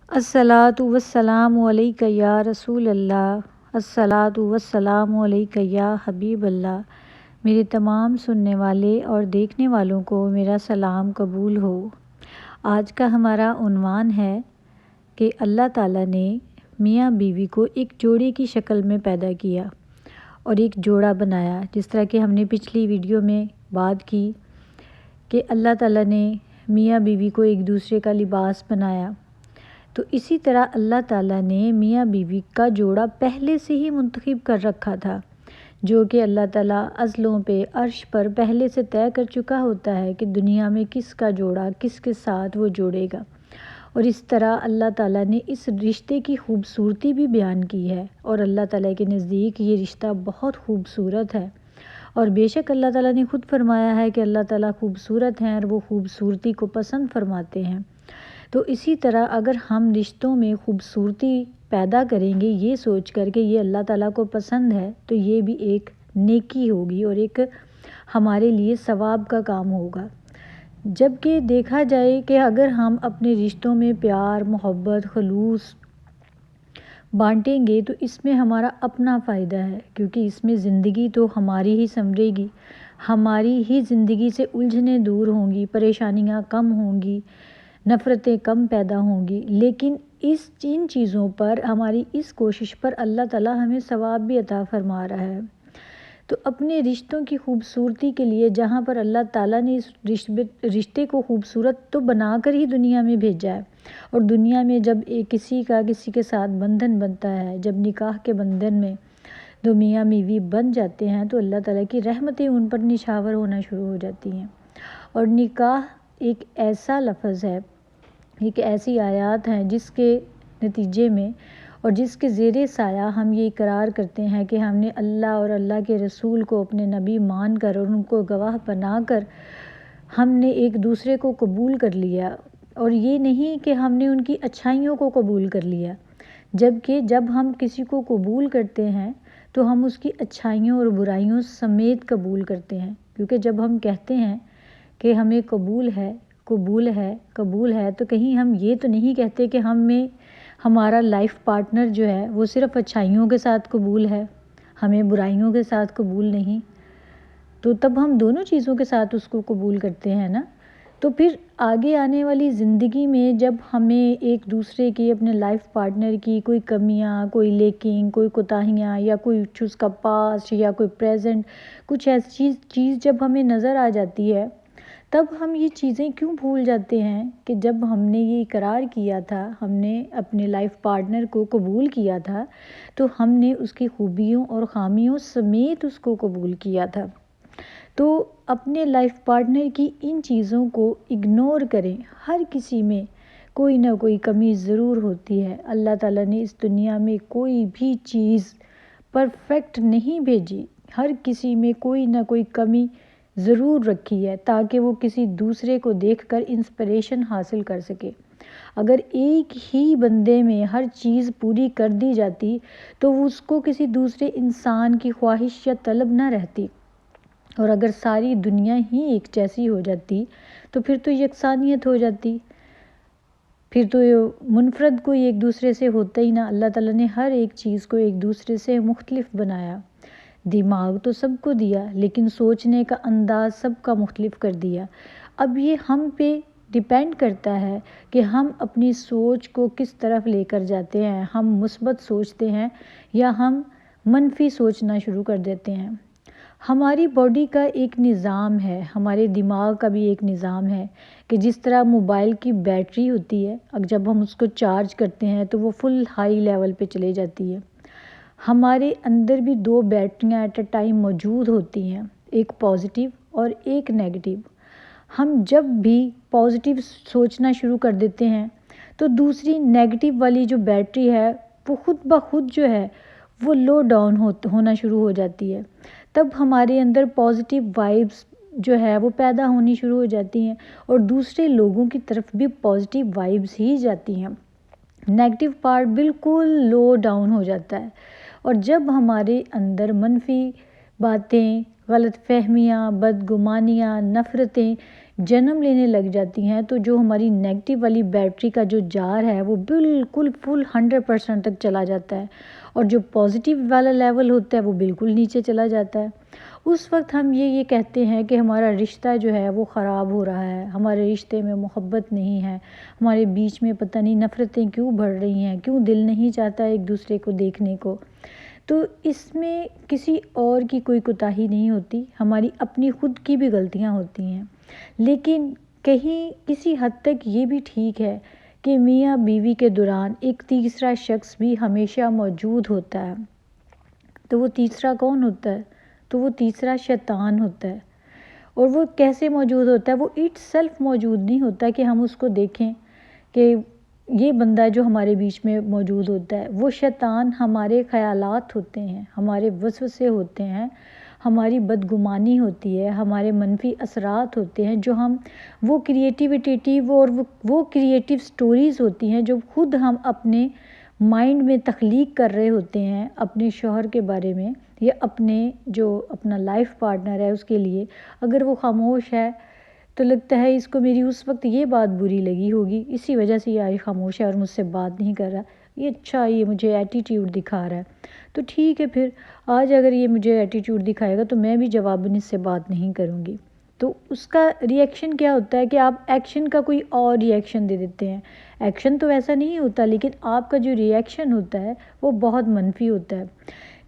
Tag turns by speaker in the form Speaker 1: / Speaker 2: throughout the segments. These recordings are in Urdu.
Speaker 1: الصلاۃ والسلام علیک یا رسول اللہ، الصلاۃ والسلام علیک یا حبیب اللہ۔ میرے تمام سننے والے اور دیکھنے والوں کو میرا سلام قبول ہو۔ آج کا ہمارا عنوان ہے کہ اللہ تعالیٰ نے میاں بیوی کو ایک جوڑے کی شکل میں پیدا کیا اور ایک جوڑا بنایا، جس طرح کہ ہم نے پچھلی ویڈیو میں بات کی کہ اللہ تعالیٰ نے میاں بیوی کو ایک دوسرے کا لباس بنایا۔ تو اسی طرح اللہ تعالیٰ نے میاں بیوی کا جوڑا پہلے سے ہی منتخب کر رکھا تھا، جو کہ اللہ تعالیٰ ازلوں پہ عرش پر پہلے سے طے کر چکا ہوتا ہے کہ دنیا میں کس کا جوڑا کس کے ساتھ وہ جوڑے گا۔ اور اس طرح اللہ تعالیٰ نے اس رشتے کی خوبصورتی بھی بیان کی ہے، اور اللہ تعالیٰ کے نزدیک یہ رشتہ بہت خوبصورت ہے۔ اور بے شک اللہ تعالیٰ نے خود فرمایا ہے کہ اللہ تعالیٰ خوبصورت ہیں اور وہ خوبصورتی کو پسند فرماتے ہیں۔ تو اسی طرح اگر ہم رشتوں میں خوبصورتی پیدا کریں گے یہ سوچ کر کہ یہ اللہ تعالیٰ کو پسند ہے، تو یہ بھی ایک نیکی ہوگی اور ایک ہمارے لیے ثواب کا کام ہوگا۔ جبکہ دیکھا جائے کہ اگر ہم اپنے رشتوں میں پیار، محبت، خلوص بانٹیں گے تو اس میں ہمارا اپنا فائدہ ہے، کیونکہ اس میں زندگی تو ہماری ہی سنورے گی، ہماری ہی زندگی سے الجھنیں دور ہوں گی، پریشانیاں کم ہوں گی، نفرتیں کم پیدا ہوں گی۔ لیکن ان چیزوں پر، ہماری اس کوشش پر اللہ تعالیٰ ہمیں ثواب بھی عطا فرما رہا ہے۔ تو اپنے رشتوں کی خوبصورتی کے لیے جہاں پر اللہ تعالیٰ نے اس رشتے کو خوبصورت تو بنا کر ہی دنیا میں بھیجا ہے، اور دنیا میں جب کسی کے ساتھ بندھن بنتا ہے، جب نکاح کے بندھن میں دو میاں بیوی بن جاتے ہیں تو اللہ تعالیٰ کی رحمتیں ان پر نشاور ہونا شروع ہو جاتی ہیں۔ اور نکاح ایک ایسا لفظ ہے، ایک ایسی آیات ہیں جس کے نتیجے میں اور جس کے زیر سایہ ہم یہ اقرار کرتے ہیں کہ ہم نے اللہ اور اللہ کے رسول کو اپنے نبی مان کر اور ان کو گواہ بنا کر ہم نے ایک دوسرے کو قبول کر لیا، اور یہ نہیں کہ ہم نے ان کی اچھائیوں کو قبول کر لیا، جبکہ جب ہم کسی کو قبول کرتے ہیں تو ہم اس کی اچھائیوں اور برائیوں سمیت قبول کرتے ہیں، کیونکہ جب ہم کہتے ہیں کہ ہمیں قبول ہے قبول ہے قبول ہے تو کہیں ہم یہ تو نہیں کہتے کہ ہمارا لائف پارٹنر جو ہے وہ صرف اچھائیوں کے ساتھ قبول ہے، ہمیں برائیوں کے ساتھ قبول نہیں، تو تب ہم دونوں چیزوں کے ساتھ اس کو قبول کرتے ہیں نا۔ تو پھر آگے آنے والی زندگی میں جب ہمیں ایک دوسرے کی، اپنے لائف پارٹنر کی کوئی کمیاں، کوئی لیکنگ، کوئی کوتاہیاں، یا کوئی اس کا پاسٹ یا کوئی پریزنٹ، کچھ ایسی چیز جب ہمیں نظر آ جاتی ہے، تب ہم یہ چیزیں کیوں بھول جاتے ہیں کہ جب ہم نے یہ اقرار کیا تھا، ہم نے اپنے لائف پارٹنر کو قبول کیا تھا، تو ہم نے اس کی خوبیوں اور خامیوں سمیت اس کو قبول کیا تھا۔ تو اپنے لائف پارٹنر کی ان چیزوں کو اگنور کریں۔ ہر کسی میں کوئی نہ کوئی کمی ضرور ہوتی ہے۔ اللہ تعالیٰ نے اس دنیا میں کوئی بھی چیز پرفیکٹ نہیں بھیجی، ہر کسی میں کوئی نہ کوئی کمی ضرور رکھی ہے تاکہ وہ کسی دوسرے کو دیکھ کر انسپریشن حاصل کر سکے۔ اگر ایک ہی بندے میں ہر چیز پوری کر دی جاتی تو اس کو کسی دوسرے انسان کی خواہش یا طلب نہ رہتی، اور اگر ساری دنیا ہی ایک جیسی ہو جاتی تو پھر تو یکسانیت ہو جاتی، پھر تو منفرد کوئی ایک دوسرے سے ہوتا ہی نہ۔ اللہ تعالیٰ نے ہر ایک چیز کو ایک دوسرے سے مختلف بنایا، دماغ تو سب کو دیا لیکن سوچنے کا انداز سب کا مختلف کر دیا۔ اب یہ ہم پہ ڈیپینڈ کرتا ہے کہ ہم اپنی سوچ کو کس طرف لے کر جاتے ہیں، ہم مثبت سوچتے ہیں یا ہم منفی سوچنا شروع کر دیتے ہیں۔ ہماری باڈی کا ایک نظام ہے، ہمارے دماغ کا بھی ایک نظام ہے کہ جس طرح موبائل کی بیٹری ہوتی ہے، اب جب ہم اس کو چارج کرتے ہیں تو وہ فل ہائی لیول پہ چلے جاتی ہے۔ ہمارے اندر بھی دو بیٹریاں ایٹ اے ٹائم موجود ہوتی ہیں، ایک پازیٹیو اور ایک نیگیٹیو۔ ہم جب بھی پازیٹیو سوچنا شروع کر دیتے ہیں تو دوسری نیگیٹیو والی جو بیٹری ہے وہ خود بخود جو ہے وہ لو ڈاؤن ہونا شروع ہو جاتی ہے۔ تب ہمارے اندر پازیٹیو وائبس جو ہے وہ پیدا ہونی شروع ہو جاتی ہیں، اور دوسرے لوگوں کی طرف بھی پازیٹیو وائبس ہی جاتی ہیں۔ نیگیٹیو پارٹ بالکل لو ڈاؤن ہو جاتا ہے، اور جب ہمارے اندر منفی باتیں، غلط فہمیاں، بدگمانیاں، نفرتیں جنم لینے لگ جاتی ہیں، تو جو ہماری نیگیٹو والی بیٹری کا جو جار ہے وہ بالکل فل 100% تک چلا جاتا ہے، اور جو پازیٹیو والا لیول ہوتا ہے وہ بالکل نیچے چلا جاتا ہے۔ اس وقت ہم یہ کہتے ہیں کہ ہمارا رشتہ جو ہے وہ خراب ہو رہا ہے، ہمارے رشتے میں محبت نہیں ہے، ہمارے بیچ میں پتہ نہیں نفرتیں کیوں بڑھ رہی ہیں، کیوں دل نہیں چاہتا ایک دوسرے کو دیکھنے کو۔ تو اس میں کسی اور کی کوئی کوتاہی نہیں ہوتی، ہماری اپنی خود کی بھی غلطیاں ہوتی ہیں، لیکن کہیں کسی حد تک یہ بھی ٹھیک ہے کہ میاں بیوی کے دوران ایک تیسرا شخص بھی ہمیشہ موجود ہوتا ہے۔ تو وہ تیسرا کون ہوتا ہے؟ تو وہ تیسرا شیطان ہوتا ہے۔ اور وہ کیسے موجود ہوتا ہے؟ وہ اٹ سیلف موجود نہیں ہوتا کہ ہم اس کو دیکھیں کہ یہ بندہ جو ہمارے بیچ میں موجود ہوتا ہے، وہ شیطان ہمارے خیالات ہوتے ہیں، ہمارے وسوسے ہوتے ہیں، ہماری بدگمانی ہوتی ہے، ہمارے منفی اثرات ہوتے ہیں، جو ہم وہ کریٹیوٹی اور وہ کریٹیو سٹوریز ہوتی ہیں جو خود ہم اپنے مائنڈ میں تخلیق کر رہے ہوتے ہیں اپنے شوہر کے بارے میں، یا اپنا لائف پارٹنر ہے اس کے لیے۔ اگر وہ خاموش ہے تو لگتا ہے اس کو میری اس وقت یہ بات بری لگی ہوگی، اسی وجہ سے یہ آج خاموش ہے اور مجھ سے بات نہیں کر رہا، یہ مجھے ایٹیٹیوڈ دکھا رہا ہے۔ تو ٹھیک ہے، پھر آج اگر یہ مجھے ایٹیٹیوڈ دکھائے گا تو میں بھی جواباً اس سے بات نہیں کروں گی۔ تو اس کا ری ایکشن کیا ہوتا ہے کہ آپ ایکشن کا کوئی اور ری ایکشن دے دیتے ہیں۔ ایکشن تو ایسا نہیں ہوتا، لیکن آپ کا جو ری ایکشن ہوتا ہے وہ بہت منفی ہوتا ہے،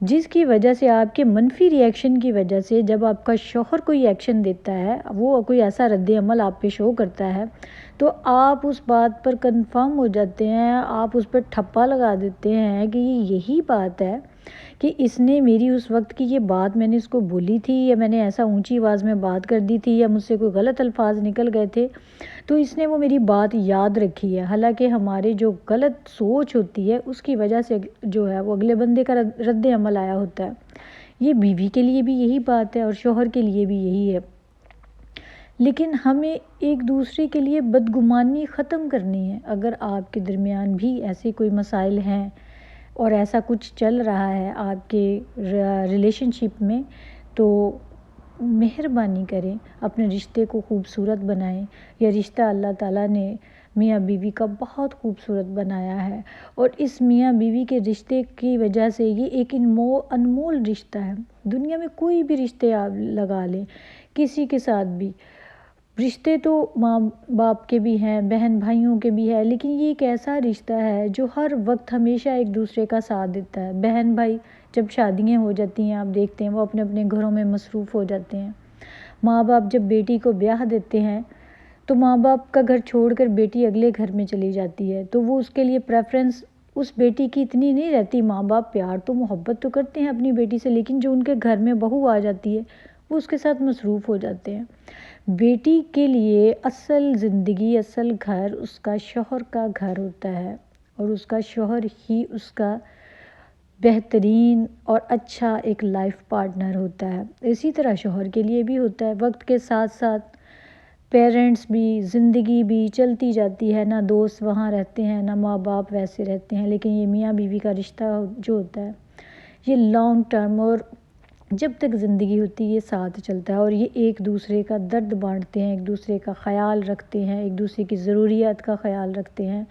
Speaker 1: جس کی وجہ سے آپ کے منفی ری ایکشن کی وجہ سے جب آپ کا شوہر کوئی ایکشن دیتا ہے، وہ کوئی ایسا رد عمل آپ پہ شو کرتا ہے، تو آپ اس بات پر کنفرم ہو جاتے ہیں، آپ اس پر ٹھپا لگا دیتے ہیں کہ یہی بات ہے کہ اس نے میری اس وقت کی یہ بات میں نے اس کو بولی تھی، یا میں نے ایسا اونچی آواز میں بات کر دی تھی، یا مجھ سے کوئی غلط الفاظ نکل گئے تھے، تو اس نے وہ میری بات یاد رکھی ہے۔ حالانکہ ہمارے جو غلط سوچ ہوتی ہے اس کی وجہ سے جو ہے وہ اگلے بندے کا رد عمل آیا ہوتا ہے۔ یہ بیوی کے لیے بھی یہی بات ہے اور شوہر کے لیے بھی یہی ہے۔ لیکن ہمیں ایک دوسرے کے لیے بدگمانی ختم کرنی ہے۔ اگر آپ کے درمیان بھی ایسے کوئی مسائل ہیں اور ایسا کچھ چل رہا ہے آپ کے ریلیشن شپ میں، تو مہربانی کریں اپنے رشتے کو خوبصورت بنائیں۔ یہ رشتہ اللہ تعالیٰ نے میاں بیوی کا بہت خوبصورت بنایا ہے، اور اس میاں بیوی کے رشتے کی وجہ سے یہ ایک انمول رشتہ ہے۔ دنیا میں کوئی بھی رشتے آپ لگا لیں، کسی کے ساتھ بھی رشتے تو ماں باپ کے بھی ہیں، بہن بھائیوں کے بھی ہیں، لیکن یہ ایک ایسا رشتہ ہے جو ہر وقت ہمیشہ ایک دوسرے کا ساتھ دیتا ہے۔ بہن بھائی جب شادیاں ہو جاتی ہیں، آپ دیکھتے ہیں وہ اپنے اپنے گھروں میں مصروف ہو جاتے ہیں۔ ماں باپ جب بیٹی کو بیاہ دیتے ہیں تو ماں باپ کا گھر چھوڑ کر بیٹی اگلے گھر میں چلی جاتی ہے، تو وہ اس کے لیے پریفرنس اس بیٹی کی اتنی نہیں رہتی۔ ماں باپ پیار تو محبت تو کرتے ہیں اپنی بیٹی سے، لیکن جو ان کے گھر میں بہو آ جاتی ہے وہ اس کے ساتھ مصروف ہو جاتے ہیں۔ بیٹی کے لیے اصل زندگی، اصل گھر اس کا شوہر کا گھر ہوتا ہے، اور اس کا شوہر ہی اس کا بہترین اور اچھا ایک لائف پارٹنر ہوتا ہے۔ اسی طرح شوہر کے لیے بھی ہوتا ہے۔ وقت کے ساتھ ساتھ پیرنٹس بھی، زندگی بھی چلتی جاتی ہے، نہ دوست وہاں رہتے ہیں، نہ ماں باپ ویسے رہتے ہیں، لیکن یہ میاں بیوی کا رشتہ جو ہوتا ہے یہ لانگ ٹرم، اور جب تک زندگی ہوتی ہے یہ ساتھ چلتا ہے، اور یہ ایک دوسرے کا درد بانٹتے ہیں، ایک دوسرے کا خیال رکھتے ہیں، ایک دوسرے کی ضروریات کا خیال رکھتے ہیں۔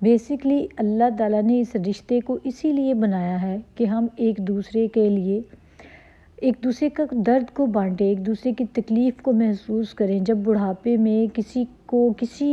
Speaker 1: بیسیکلی اللہ تعالیٰ نے اس رشتے کو اسی لیے بنایا ہے کہ ہم ایک دوسرے کے لیے ایک دوسرے کا درد کو بانٹیں، ایک دوسرے کی تکلیف کو محسوس کریں۔ جب بڑھاپے میں کسی کو کسی